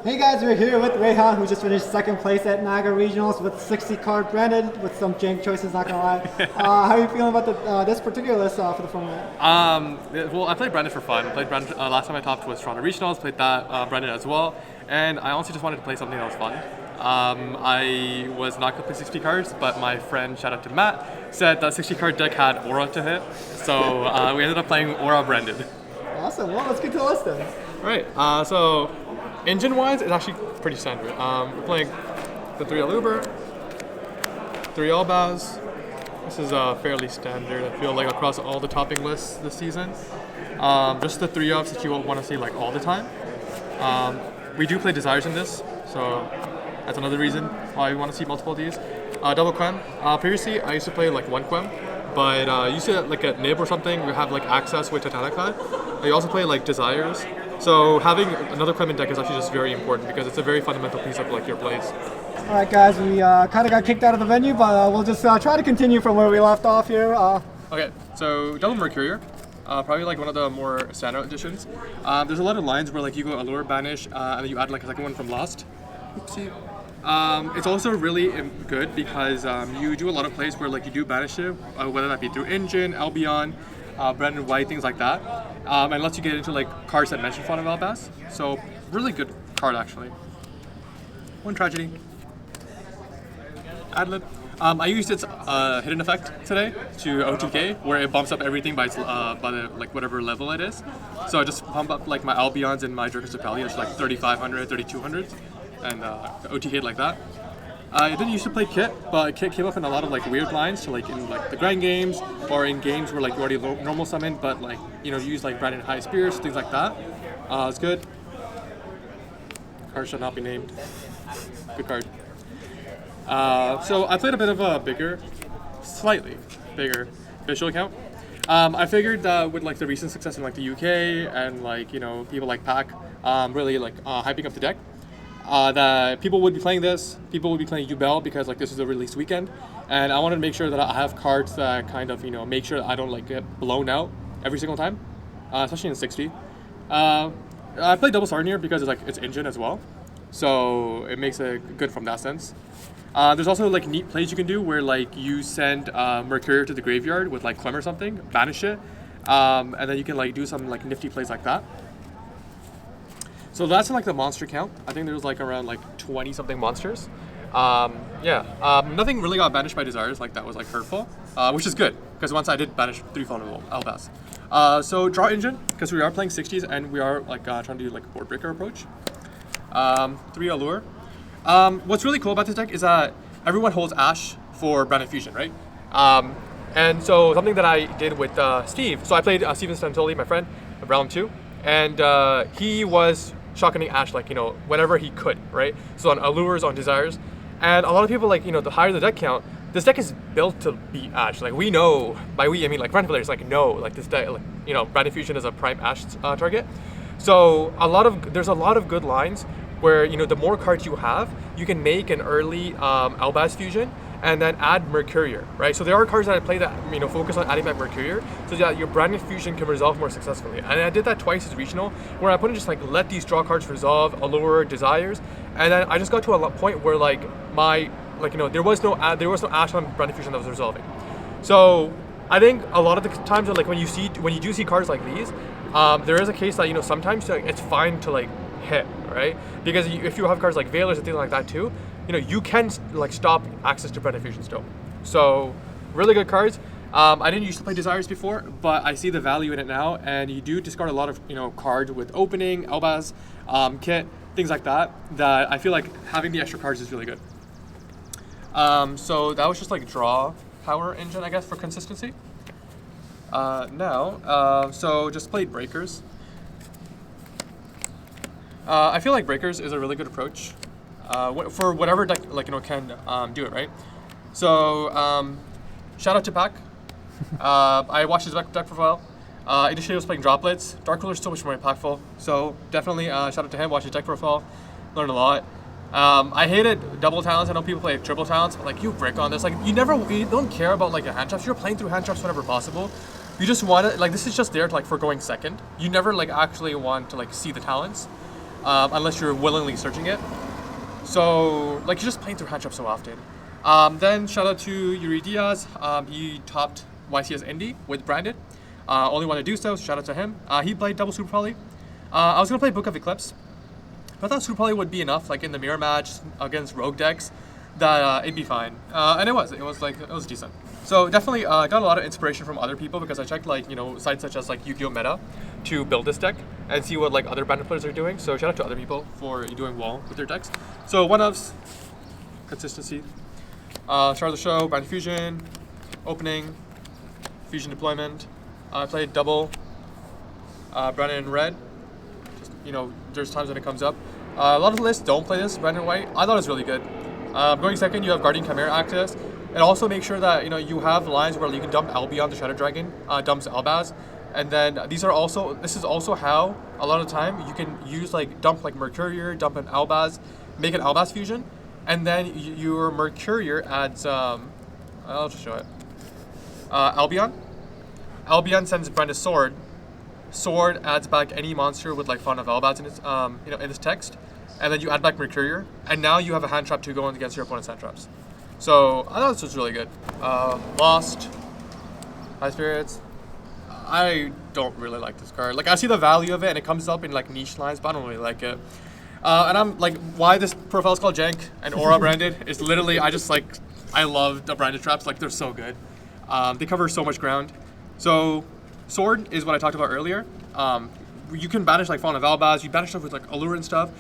Hey guys, we're here with Rehan, who just finished second place at Niagara Regionals with 60 card Branded, with some jank choices, not gonna lie. How are you feeling about this particular list for the format? Well, I played Branded for fun. I played Branded, last time I topped was Toronto Regionals, played that Branded as well, and I honestly just wanted to play something that was fun. I was not going to play 60 cards, but my friend, shout out to Matt, said that 60 card deck had Aura to hit, so we ended up playing Aura Branded. Awesome, well let's get to the list then. Right, so engine-wise, it's actually pretty standard. We're playing the 3 Aluber, 3 Albaz. This is fairly standard, I feel like, across all the topping lists this season. Just the 3 ups that you want to see like all the time. We do play Desires in this, so that's another reason why we want to see multiple of these. Double Quem. Previously, I used to play like 1 Quem, but used to like at Nib or something, we have like access with Titanic Clan. You also play like Desires. So having another Quem in deck is actually just very important because it's a very fundamental piece of like your plays. Alright guys, we kind of got kicked out of the venue, but we'll just try to continue from where we left off here. Okay, so Double Mercurier. Probably like one of the more standout additions. There's a lot of lines where like you go Allure, Banish, and then you add like a second one from Lost. Oopsie. It's also really good because you do a lot of plays where like you do Banish it, whether that be through Engine, Albion, Branded White, things like that. And lets you get into like cards that mention Fawn of Albaz. So really good card actually. One Tragedy. Adlib. I used its hidden effect today to OTK, where it bumps up everything by the like whatever level it is. So I just pump up like my Albions and my Dragonrider Games to like 3,500, 3,200, and OTK like that. I didn't used to play Kit, but Kit came up in a lot of like weird lines, to like in like the grind games or in games where like you already normal summon, but like you use like Branded High Spears, things like that. It's good. Card should not be named. Good card. So I played a bit of a slightly bigger visual account. I figured that with like the recent success in like the UK and like people like Pac really like hyping up the deck, that people would be playing this. People would be playing Ubel because like this is a release weekend, and I wanted to make sure that I have cards that kind of make sure that I don't like get blown out every single time, especially in 60. I play Double Sarnier because it's engine as well, so it makes it good from that sense. There's also like neat plays you can do where like you send Mercurier to the graveyard with like Clem or something, banish it, and then you can like do some like nifty plays like that. So that's in like the monster count. I think there was like around like 20 something monsters. Nothing really got banished by Desires, like that was like hurtful, which is good because once I did banish 3 Fawn Albaz. So draw engine because we are playing 60s and we are like trying to do like a board breaker approach. 3 Allure. What's really cool about this deck is that everyone holds Ash for Branded Fusion, right? And so something that I did with Steve, so I played Steven Stantoli, my friend, of Realm 2, and he was shotgunning Ash like, whenever he could, right? So on Allures, on Desires, and a lot of people like, the higher the deck count, this deck is built to beat Ash. Like we know, by we I mean like Branded players like know, like this deck, like, Branded Fusion is a prime Ash target. So there's a lot of good lines where the more cards you have, you can make an early Albaz fusion and then add Mercurier, right? So there are cards that I play that focus on adding back Mercurier so that your Branded fusion can resolve more successfully. And I did that twice as regional, where I put in just like let these draw cards resolve, Allure, Desires, and then I just got to a point where like my there was no Ash on Branded fusion that was resolving. So I think a lot of the times like when you do see cards like these, there is a case that sometimes it's fine to like hit, right? Because if you have cards like Veilers and things like that too, you can like stop access to Branded Fusion still. So really good cards. I didn't used to play Desires before, but I see the value in it now, and you do discard a lot of cards with opening, Albaz, Kit, things like that I feel like having the extra cards is really good. So that was just like draw power engine, I guess, for consistency. So just played Breakers. I feel like Breakers is a really good approach for whatever deck can do it, right? So shout out to Pac. I watched his deck profile. Initially I was playing Droplets. Dark Ruler is so much more impactful, so definitely shout out to him. Watch his deck profile, learned a lot. I hated double talents. I know people play triple talents, but like you break on this. Like you don't care about like your hand traps. You're playing through hand traps whenever possible. You just want to, like, this is just there to, like, for going second. You never like actually want to like see the talents. unless you're willingly searching it. So, like, you're just playing through hand traps so often. Then, shout out to Yuri Diaz. He topped YCS Indy with Branded. Only one to do so, shout out to him. He played double Super Poly. I was going to play Book of Eclipse, but I thought Super Poly would be enough, like in the mirror match against rogue decks, that it'd be fine. And it was. It was decent. So definitely got a lot of inspiration from other people because I checked like, sites such as like Yu-Gi-Oh! Meta to build this deck and see what like other Branded players are doing. So shout out to other people for doing well with their decks. So one of's consistency. Start of the show, Branded Fusion, opening, Fusion deployment. I played double Branded in red. Just, there's times when it comes up. A lot of the lists don't play this, Branded white. I thought it was really good. Going second, you have Guardian Chimera access. And also make sure that you have lines where you can dump Albion the Shadow Dragon, dumps Albaz. And then this is also how a lot of the time you can use dump Mercurier, dump an Albaz, make an Albaz fusion, and then your Mercurier adds I'll just show it. Albion. Albion sends Branded Sword. Sword adds back any monster with Fauna of Albaz in its in this text, and then you add back Mercurier, and now you have a hand trap to go against your opponent's hand traps. So I thought this was really good. Lost, High Spirits. I don't really like this card. I see the value of it, and it comes up in niche lines, but I don't really like it. And I'm why this profile is called Jank and Aura Branded is literally I love the Branded traps. They're so good. They cover so much ground. So Sword is what I talked about earlier. You can banish Fauna of Albaz. You banish stuff with Allure and stuff.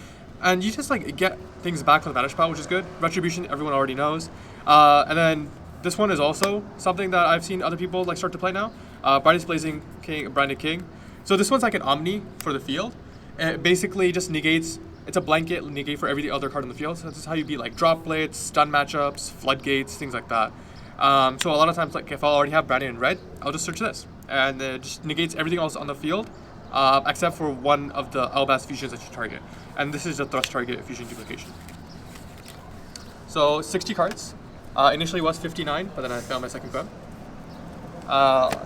And you just get things back from the banish pile, which is good. Retribution, everyone already knows. And then this one is also something that I've seen other people start to play now. Brightest Blazing King, Branded King. So this one's like an Omni for the field. It basically just negates. It's a blanket negate for every other card in the field. So this is how you beat Drop Blades, stun matchups, floodgates, things like that. So a lot of times, if I already have Branded in red, I'll just search this, and it just negates everything else on the field. Except for one of the Albaz fusions that you target. And this is the thrust target fusion duplication. So 60 cards. Initially was 59, but then I found my second code.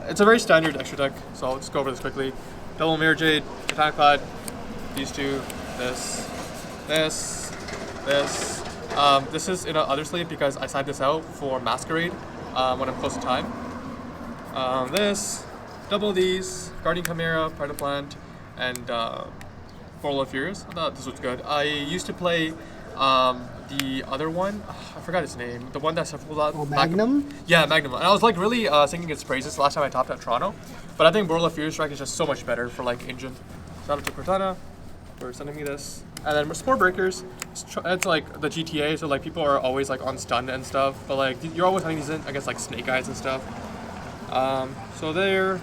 It's a very standard extra deck, so I'll just go over this quickly. Double Mirror Jade, Attack Cloud, these two, this. This is in an other sleeve because I signed this out for Masquerade when I'm close to time. This. Double these, Guardian Chimera, Pride of Plant, and Portal of Fears. I thought this was good. I used to play the other one. I forgot its name. The one that's a lot. Oh, Magnum? Yeah, Magnum. And I was really singing its praises last time I topped at Toronto. But I think Portal of Fears Strike is just so much better for engine. Shout out to Cortana for sending me this. And then Spore Breakers. It's the GTA, so people are always on stun and stuff. But you're always hunting these in against Snake Eyes and stuff. So there.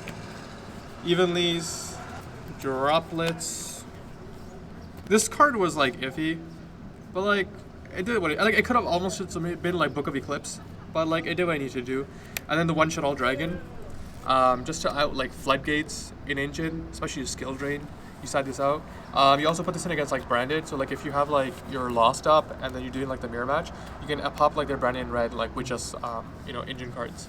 Evenlies, Droplets. This card was iffy, but it did what it could have almost been Book of Eclipse, but it did what it needed to do. And then the one shot all dragon, just to out floodgates in engine, especially skill drain. You side this out. You also put this in against Branded, so if you have your Lost up and then you're doing the mirror match, you can pop their Branded in red with just engine cards.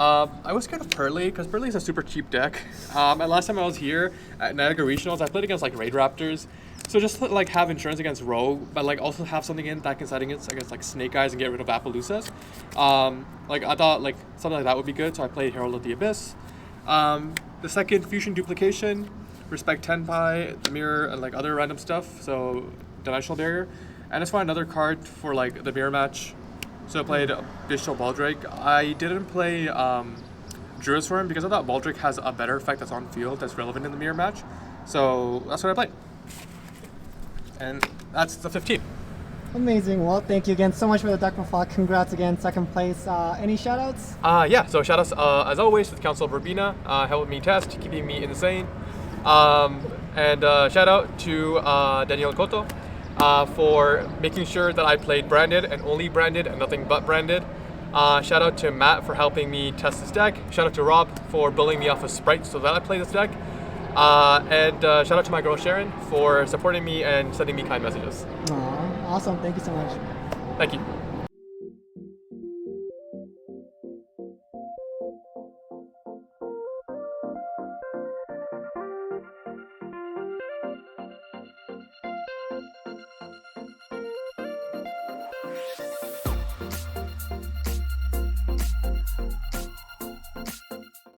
I was scared of Pearly because Pearly is a super cheap deck. And last time I was here at Niagara Regionals, I played against Raid Raptors. So just to have insurance against Rogue, but also have something in that can side against Snake Eyes and get rid of Appaloosas. I thought something like that would be good, so I played Herald of the Abyss. The second Fusion Duplication, Respect Tenpai, the Mirror, and other random stuff. So Dimensional Barrier, and just find another card for the mirror match. So I played Digital Baldrake. I didn't play Druid's for him because I thought Baldrake has a better effect that's on field that's relevant in the mirror match. So that's what I played. And that's the 15. Amazing. Well, thank you again so much for the deck profile. Congrats again, second place. Any shoutouts? Yeah, so shoutouts as always to the Council of Verbena, helping me test, keeping me insane. And shout out to Daniel Cotto. For making sure that I played Branded and only Branded and nothing but Branded. Shout out to Matt for helping me test this deck. Shout out to Rob for building me off of Sprite so that I play this deck. And shout out to my girl Sharon for supporting me and sending me kind messages. Aww, awesome. Thank you so much. Thank you.